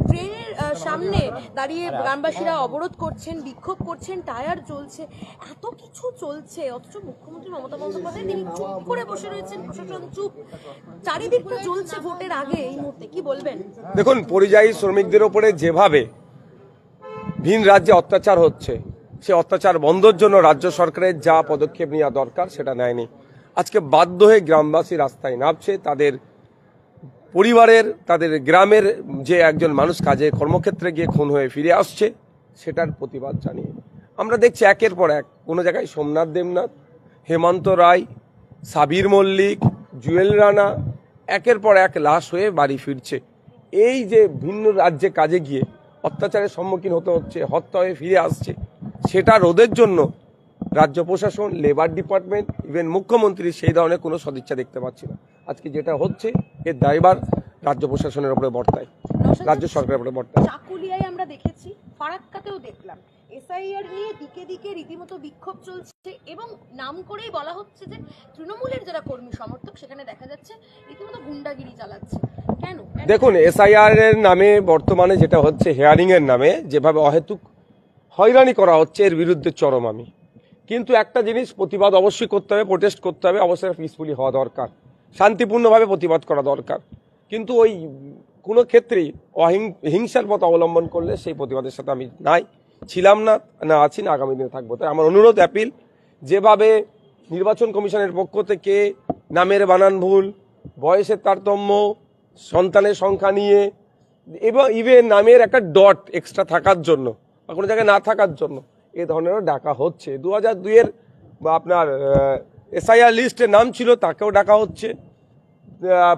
ট্রেনের সামনে দাঁড়িয়ে গ্রামবাসীরা অবরোধ করছেন, বিক্ষোভ করছেন, টায়ার জ্বলছে, এত কিছু চলছে, অথচ মুখ্যমন্ত্রী মমতা বন্দ্যোপাধ্যায় তিনি চুপ করে বসে রয়েছেন, প্রশাসন চুপ, চারিদিকটা জ্বলছে ভোটের আগে। এই মুহূর্তে কি বলবেন? দেখুন, পরিযায়ী শ্রমিকদের উপরে যেভাবে ভিন রাজ্যে অত্যাচার হচ্ছে, সে অত্যাচার বন্ধের জন্য রাজ্য সরকারের যা পদক্ষেপ নেওয়া দরকার সেটা নেয়নি। আজকে বাধ্য হয়ে গ্রামবাসী রাস্তায় নামছে, তাদের পরিবারের, তাদের গ্রামের যে একজন মানুষ কাজে কর্মক্ষেত্রে গিয়ে খুন হয়ে ফিরে আসছে সেটার প্রতিবাদ জানিয়ে আমরা দেখছি একের পর এক কোনো জায়গায় সোমনাথ দেবনাথ, হেমন্ত রায়, সাবির মল্লিক, জুয়েল রানা একের পর এক লাশ হয়ে বাড়ি ফিরছে। এই যে ভিন্ন রাজ্যে কাজে গিয়ে অত্যাচারের সম্মুখীন হতে হচ্ছে, হত্যা হয়ে ফিরে আসছে, সেটা রোধের জন্য রাজ্য প্রশাসন, লেবার ডিপার্টমেন্ট, ইভেন মুখ্যমন্ত্রী সেই ধরনের কোনো সদিচ্ছা দেখতে পাচ্ছি না। আজকে যেটা হচ্ছে এর দায়ভার রাজ্য প্রশাসনের উপরে বর্তায়, রাজ্য সরকারের উপরে বর্তায়। চাকুলিয়ায় আমরা দেখেছি, ফারাক্কাতেও দেখলাম, এসআইআর নিয়ে দিকে দিকে রীতিমতো বিক্ষোভ চলছে এবং নাম করেই বলা হচ্ছে যে তৃণমূলের যারা কর্মী সমর্থক সেখানে দেখা যাচ্ছে রীতিমতো গুন্ডাগিরি চালাচ্ছে। কেন? দেখুন, এসআইআর এর নামে বর্তমানে যেটা হচ্ছে, হেয়ারিং এর নামে যেভাবে অহেতুক হয়রানি করা হচ্ছে, এর বিরুদ্ধে চরম আমি। কিন্তু একটা জিনিস প্রতিবাদ অবশ্যই করতে হবে, প্রোটেস্ট করতে হবে, অবশ্যই পিসফুলি হওয়া দরকার, শান্তিপূর্ণভাবে প্রতিবাদ করা দরকার। কিন্তু ওই কোনো ক্ষেত্রেই হিংসার পথ অবলম্বন করলে সেই প্রতিবাদের সাথে আমি ছিলাম না, আছি না, আগামী দিনে থাকবো। তাই আমার অনুরোধ, অ্যাপিল, যেভাবে নির্বাচন কমিশনের পক্ষ থেকে নামের বানান ভুল, বয়সের তারতম্য, সন্তানের সংখ্যা নিয়ে এবং ইভেন নামের একটা ডট এক্সট্রা থাকার জন্য বা কোনো জায়গায় না থাকার জন্য এ ধরনেরও ডাকা হচ্ছে। 2002-এর আপনার এসআইআর লিস্টে নাম ছিল, তাকেও ডাকা হচ্ছে,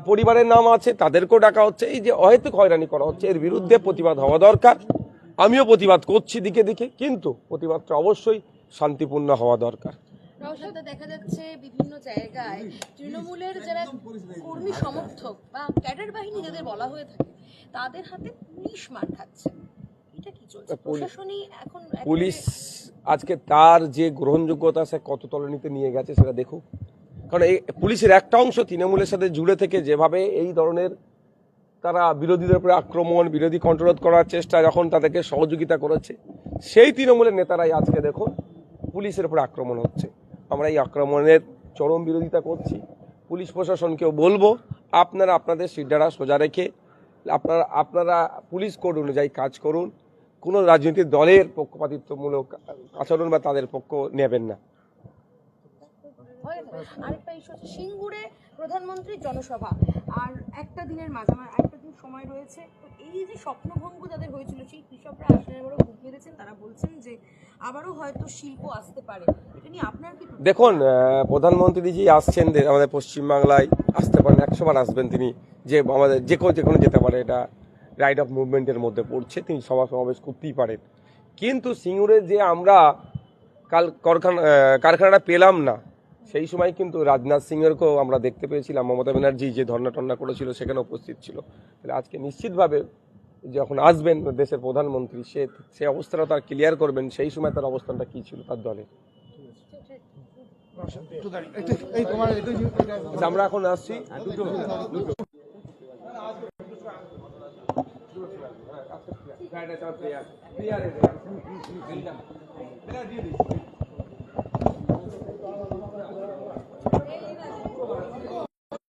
পরিবারের নাম আছে তাদেরকেও ডাকা হচ্ছে। এই যে অহেতুক হয়রানি করা হচ্ছে, এর বিরুদ্ধে প্রতিবাদ হওয়া দরকার। আমিও প্রতিবাদ করছি দিকে দিকে, কিন্তু প্রতিবাদটা অবশ্যই শান্তিপূর্ণ হওয়া দরকার। দেখা যাচ্ছে বিভিন্ন জায়গায় তৃণমূলের যারা কর্মী সমর্থক বা ক্যাডার বাহিনী যাদের বলা হয়ে থাকে তাদের হাতে পুলিশ মার খাচ্ছে। এটা কি চলছে? প্রশাসনই এখন পুলিশ আজকে তার যে গ্রহণযোগ্যতা সে কত তলানিতে নিয়ে গেছে সেটা দেখুক। কারণ এই পুলিশের একটা অংশ তৃণমূলের সাথে জুড়ে থেকে যেভাবে এই ধরনের তারা বিরোধীদের উপরে আক্রমণ, বিরোধী কন্ট্রোল করার চেষ্টা, যখন তাদেরকে সহযোগিতা করেছে, সেই তৃণমূলের নেতারাই আজকে দেখুন পুলিশের উপরে আক্রমণ হচ্ছে। আমরা এই আক্রমণের চরম বিরোধিতা করছি। পুলিশ প্রশাসনকেও বলবো, আপনারা আপনাদের সিদ্ধারা সোজা রেখে আপনারা পুলিশ কোড অনুযায়ী কাজ করুন। কোনো রাজনৈতিক দলের পক্ষপাতিত্বমূলক আচরণ বা তাদের পক্ষ নেবেন না। আরেকটা ইস্যু হচ্ছে সিঙ্গুরে প্রধানমন্ত্রীর জনসভা, আর একটা দিনের একটা দিন সময় রয়েছে। তো এই যে স্বপ্নভঙ্গ যাদের হয়েছিল, সেই কৃষকরা আসলে বড় বুক মেরেছেন, তারা বলছেন যে আবারও হয়তো শিল্প আসতে পারে। এটা নিয়ে আপনার কি? দেখুন, প্রধানমন্ত্রীজি আসছেন আমাদের পশ্চিমবাংলায়, আসতে পারেন, 100 বার আসবেন তিনি, যে আমাদের যে কোনো যেতে পারে, এটা রাইট অফ মুভমেন্টের মধ্যে পড়ছে, তিনি সভা সমাবেশ করতেই পারেন। কিন্তু সিঙ্গুরে যে আমরা কাল কারখানাটা পেলাম না, সেই সময় কিন্তু রাজনাথ সিংয়েরকেও আমরা দেখতে পেয়েছিলাম, মমতা ব্যানার্জি যে ধর্ণা টন্না করেছিল সেখানে উপস্থিত ছিল। তাহলে আজকে নিশ্চিতভাবে যখন আসবেন দেশের প্রধানমন্ত্রী, সে অবস্থাটা তার ক্লিয়ার করবেন, সেই সময় তার অবস্থানটা কী ছিল তার দলের। আমরা এখন আসছি দুটো